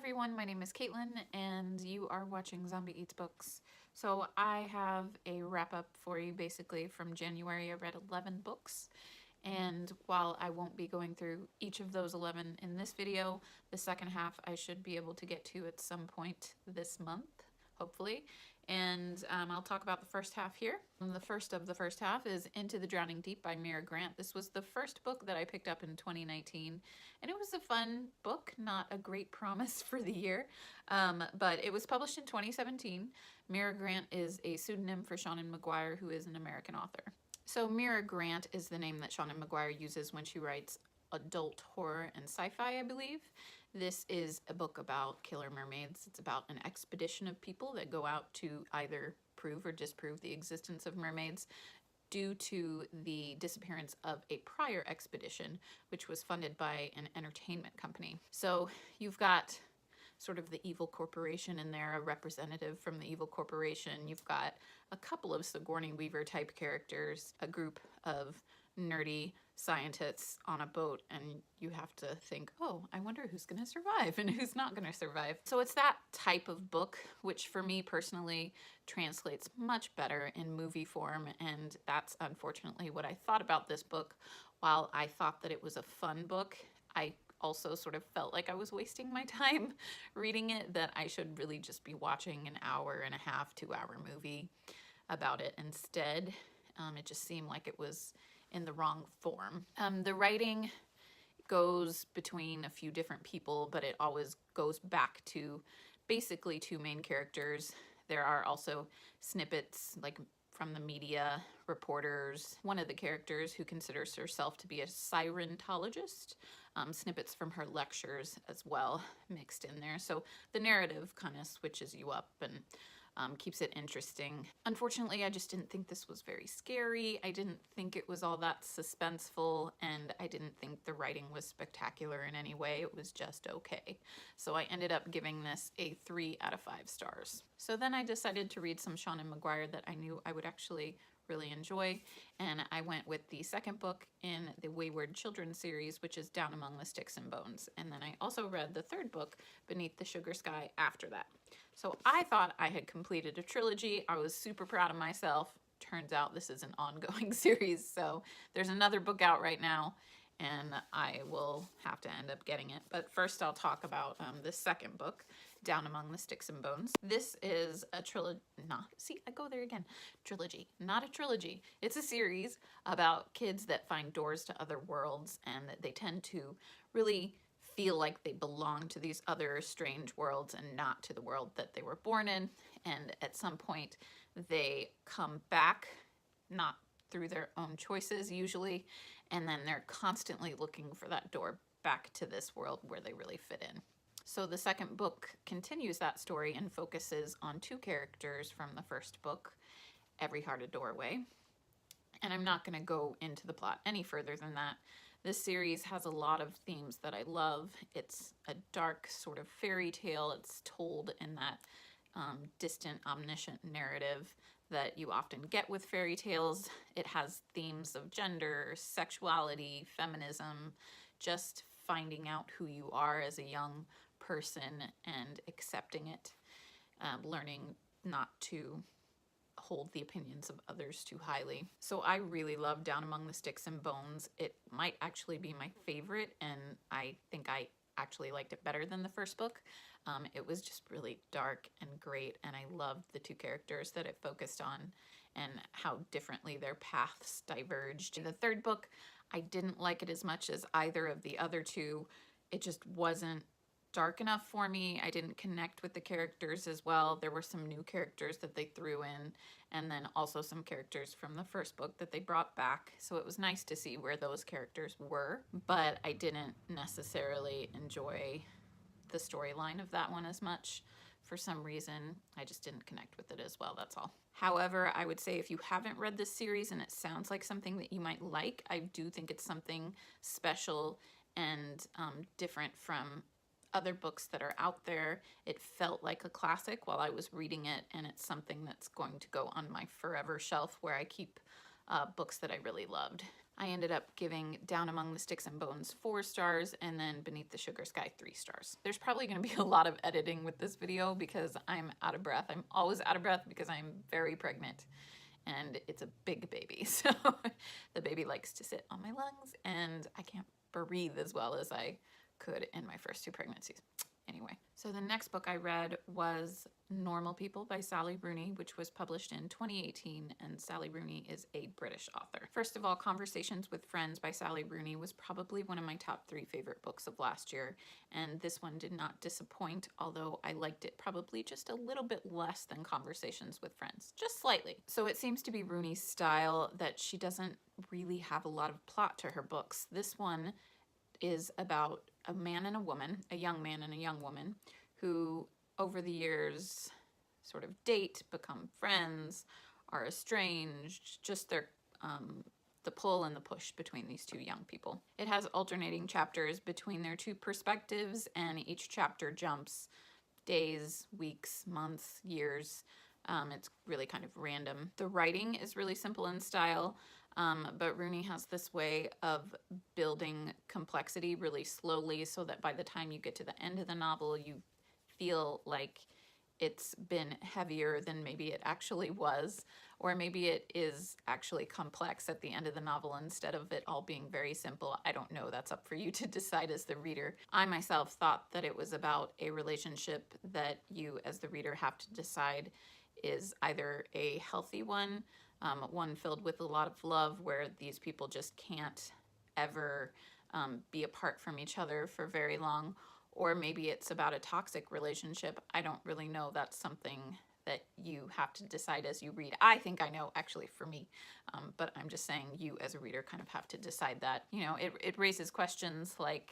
everyone, my name is Caitlin and you are watching Zombie Eats Books. So I have a wrap up for you basically from January. I read 11 books, and while I won't be going through each of those 11 in this video, the second half I should be able to get to at some point this month, hopefully. And I'll talk about the first half here. The first of the first half is Into the Drowning Deep by Mira Grant. This was the first book that I picked up in 2019, and it was a fun book, not a great promise for the year, but it was published in 2017. Mira Grant is a pseudonym for Seanan McGuire, who is an American author. So Mira Grant is the name that Seanan McGuire uses when she writes adult horror and sci-fi, I believe. This is a book about killer mermaids. It's about an expedition of people that go out to either prove or disprove the existence of mermaids due to the disappearance of a prior expedition, which was funded by an entertainment company. So you've got sort of the evil corporation in there, a representative from the evil corporation. You've got a couple of Sigourney Weaver type characters, a group of nerdy scientists on a boat, and you have to think, oh, I wonder who's going to survive and who's not going to survive. So it's that type of book, which for me personally translates much better in movie form, and that's unfortunately what I thought about this book. While I thought that it was a fun book, I also sort of felt like I was wasting my time reading it, that I should really just be watching an hour and a half, 2-hour movie about it instead. It just seemed like it was in the wrong form. The writing goes between a few different people, but it always goes back to basically two main characters. There are also snippets like from the media, reporters, one of the characters who considers herself to be a sirentologist, snippets from her lectures as well mixed in there. So the narrative kind of switches you up and keeps it interesting. Unfortunately, I just didn't think this was very scary. I didn't think it was all that suspenseful, and I didn't think the writing was spectacular in any way. It was just okay. So I ended up giving this a 3 out of 5 stars. So then I decided to read some Seanan McGuire that I knew I would actually really enjoy, and I went with the second book in the Wayward Children series, which is Down Among the Sticks and Bones. And then I also read the third book, Beneath the Sugar Sky, after that. So I thought I had completed a trilogy. I was super proud of myself. Turns out this is an ongoing series, so there's another book out right now, and I will have to end up getting it. But first I'll talk about the second book, Down Among the Sticks and Bones. This is a trilogy, trilogy, not a trilogy. It's a series about kids that find doors to other worlds, and that they tend to really feel like they belong to these other strange worlds and not to the world that they were born in. And at some point they come back, not through their own choices usually, and then they're constantly looking for that door back to this world where they really fit in. So the second book continues that story and focuses on two characters from the first book, Every Heart a Doorway. And I'm not going to go into the plot any further than that. This series has a lot of themes that I love. It's a dark sort of fairy tale. It's told in that distant, omniscient narrative that you often get with fairy tales. It has themes of gender, sexuality, feminism, just finding out who you are as a young person and accepting it, learning not to hold the opinions of others too highly. So I really love Down Among the Sticks and Bones. It might actually be my favorite, and I think I actually liked it better than the first book. It was just really dark and great, and I loved the two characters that it focused on and how differently their paths diverged. In the third book, I didn't like it as much as either of the other two. It just wasn't dark enough for me. I didn't connect with the characters as well. There were some new characters that they threw in, and then also some characters from the first book that they brought back. So it was nice to see where those characters were, but I didn't necessarily enjoy the storyline of that one as much. For some reason, I just didn't connect with it as well, that's all. However, I would say if you haven't read this series and it sounds like something that you might like, I do think it's something special and different from other books that are out there. It felt like a classic while I was reading it, and it's something that's going to go on my forever shelf where I keep books that I really loved. I ended up giving Down Among the Sticks and Bones 4 stars, and then Beneath the Sugar Sky 3 stars. There's probably going to be a lot of editing with this video because I'm out of breath. I'm always out of breath because I'm very pregnant, and it's a big baby, so the baby likes to sit on my lungs, and I can't breathe as well as I could in my first 2 pregnancies. Anyway, so the next book I read was Normal People by Sally Rooney, which was published in 2018, and Sally Rooney is a British author. First of all, Conversations with Friends by Sally Rooney was probably one of my top 3 favorite books of last year, and this one did not disappoint, although I liked it probably just a little bit less than Conversations with Friends, just slightly. So it seems to be Rooney's style that she doesn't really have a lot of plot to her books. This one is about a man and a woman, a young man and a young woman, who over the years sort of date, become friends, are estranged, just their the pull and the push between these 2 young people. It has alternating chapters between their 2 perspectives, and each chapter jumps days, weeks, months, years. It's really kind of random. The writing is really simple in style, but Rooney has this way of building complexity really slowly so that by the time you get to the end of the novel, you feel like it's been heavier than maybe it actually was, or maybe it is actually complex at the end of the novel instead of it all being very simple. I don't know. That's up for you to decide as the reader. I myself thought that it was about a relationship that you as the reader have to decide is either a healthy one, one filled with a lot of love where these people just can't ever be apart from each other for very long, or maybe it's about a toxic relationship. I don't really know. That's something that you have to decide as you read. I think I know, actually, for me, but I'm just saying you as a reader kind of have to decide that. You know, it raises questions like,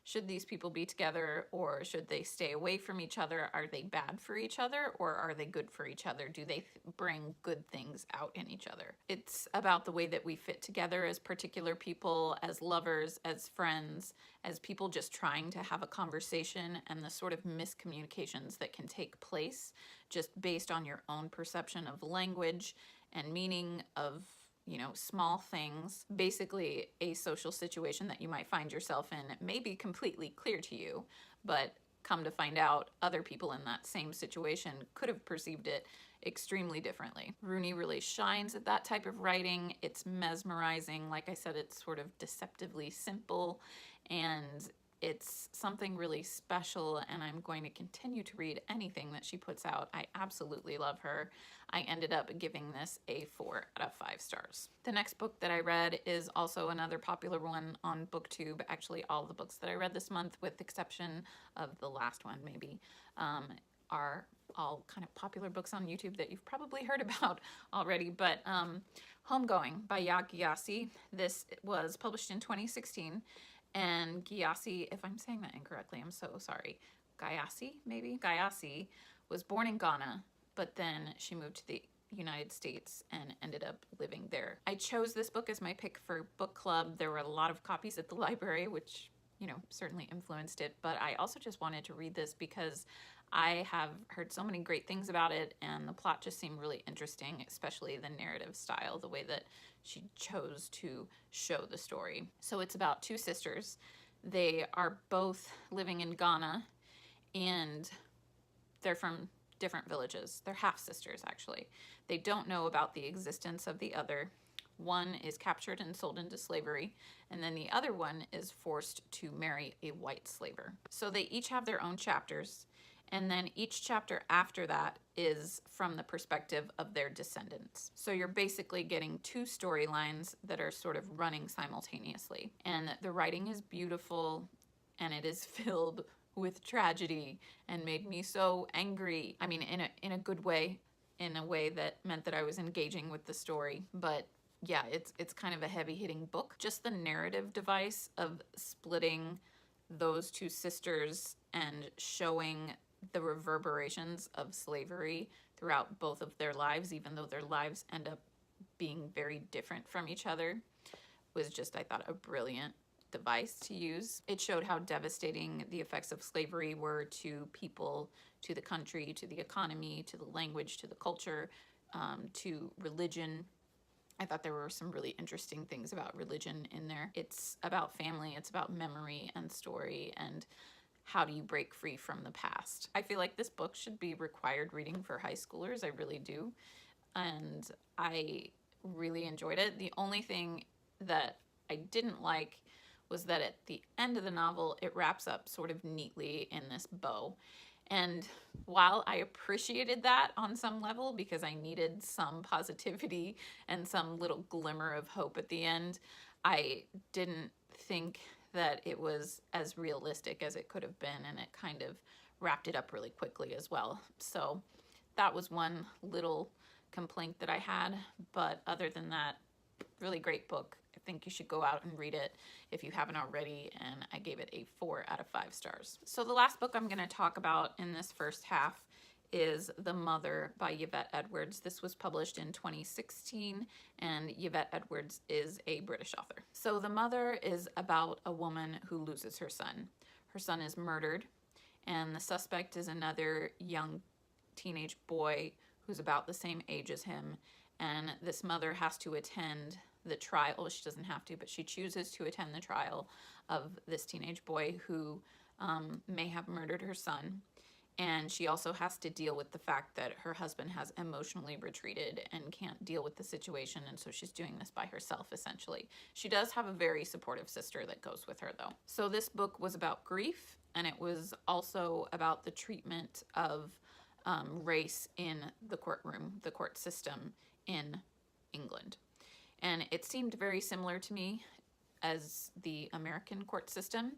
should these people be together, or should they stay away from each other? Are they bad for each other, or are they good for each other? Do they bring good things out in each other? It's about the way that we fit together as particular people, as lovers, as friends, as people just trying to have a conversation, and the sort of miscommunications that can take place just based on your own perception of language and meaning of, you know, small things. Basically, a social situation that you might find yourself in may be completely clear to you, but come to find out other people in that same situation could have perceived it extremely differently. Rooney really shines at that type of writing. It's mesmerizing. Like I said, it's sort of deceptively simple, and it's something really special, and I'm going to continue to read anything that she puts out. I absolutely love her. I ended up giving this a 4 out of 5 stars. The next book that I read is also another popular one on BookTube. Actually, all the books that I read this month, with the exception of the last one maybe, are all kind of popular books on YouTube that you've probably heard about already. But Homegoing by Ya Gyasi. This was published in 2016. And Gyasi, if I'm saying that incorrectly, I'm so sorry. Gyasi, maybe? Gyasi was born in Ghana, but then she moved to the United States and ended up living there. I chose this book as my pick for book club. There were a lot of copies at the library, which, you know, certainly influenced it. But I also just wanted to read this because I have heard so many great things about it, and the plot just seemed really interesting, especially the narrative style, the way that she chose to show the story. So it's about 2 sisters. They are both living in Ghana, and they're from different villages. They're half-sisters, actually. They don't know about the existence of the other. One is captured and sold into slavery, and then the other one is forced to marry a white slaver. So they each have their own chapters, and then each chapter after that is from the perspective of their descendants. So you're basically getting 2 storylines that are sort of running simultaneously. And the writing is beautiful, and it is filled with tragedy, and made me so angry. I mean, in a good way, in a way that meant that I was engaging with the story. But yeah, it's kind of a heavy-hitting book. Just the narrative device of splitting those 2 sisters and showing the reverberations of slavery throughout both of their lives, even though their lives end up being very different from each other, was just, I thought, a brilliant device to use. It showed how devastating the effects of slavery were to people, to the country, to the economy, to the language, to the culture, to religion, I thought there were some really interesting things about religion in there. It's about family, it's about memory and story, and how do you break free from the past. I feel like this book should be required reading for high schoolers. I really do. And I really enjoyed it. The only thing that I didn't like was that at the end of the novel, it wraps up sort of neatly in this bow. And while I appreciated that on some level because I needed some positivity and some little glimmer of hope at the end, I didn't think that it was as realistic as it could have been, and it kind of wrapped it up really quickly as well. So that was one little complaint that I had, but other than that, really great book. I think you should go out and read it if you haven't already, and I gave it a 4 out of 5 stars. So the last book I'm going to talk about in this first half is The Mother by Yvette Edwards. This was published in 2016, and Yvette Edwards is a British author. So The Mother is about a woman who loses her son. Her son is murdered, and the suspect is another young teenage boy who's about the same age as him, and this mother has to attend the trial. Well, she doesn't have to, but she chooses to attend the trial of this teenage boy who may have murdered her son. And she also has to deal with the fact that her husband has emotionally retreated and can't deal with the situation, and so she's doing this by herself, essentially. She does have a very supportive sister that goes with her, though. So this book was about grief, and it was also about the treatment of race in the courtroom, the court system in England. And it seemed very similar to me as the American court system.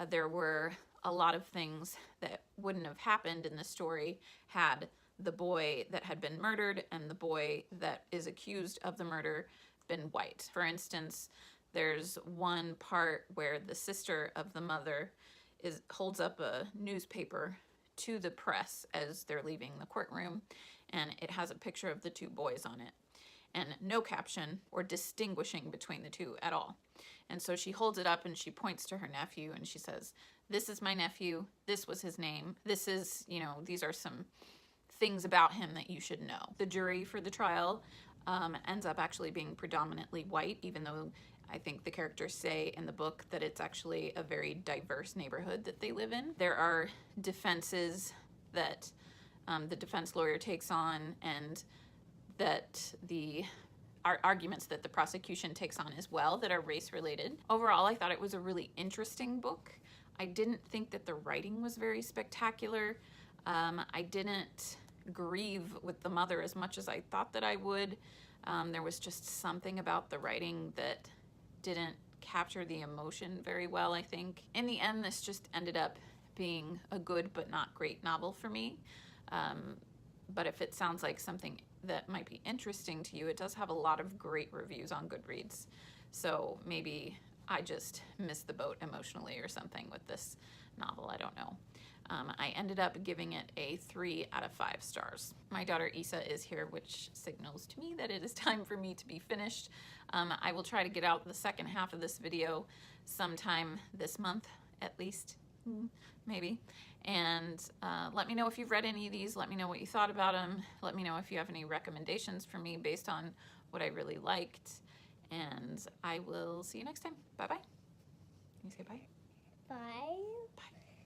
There were a lot of things that wouldn't have happened in the story had the boy that had been murdered and the boy that is accused of the murder been white. For instance, there's one part where the sister of the mother holds up a newspaper to the press as they're leaving the courtroom, and it has a picture of the two boys on it, and no caption or distinguishing between the two at all. And so she holds it up and she points to her nephew and she says, "This is my nephew. This was his name. This is, these are some things about him that you should know." The jury for the trial ends up actually being predominantly white, even though I think the characters say in the book that it's actually a very diverse neighborhood that they live in. There are defenses that the defense lawyer takes on, and that the arguments that the prosecution takes on as well that are race related. Overall, I thought it was a really interesting book. I didn't think that the writing was very spectacular. I didn't grieve with the mother as much as I thought that I would. There was just something about the writing that didn't capture the emotion very well, I think. In the end, this just ended up being a good but not great novel for me. But if it sounds like something that might be interesting to you, it does have a lot of great reviews on Goodreads. So maybe I just missed the boat emotionally or something with this novel, I don't know. I ended up giving it a 3 out of 5 stars. My daughter Isa is here, which signals to me that it is time for me to be finished. I will try to get out the second half of this video sometime this month, at least, maybe. And let me know if you've read any of these. Let me know what you thought about them. Let me know if you have any recommendations for me based on what I really liked. And I will see you next time. Bye-bye. Can you say bye? Bye. Bye.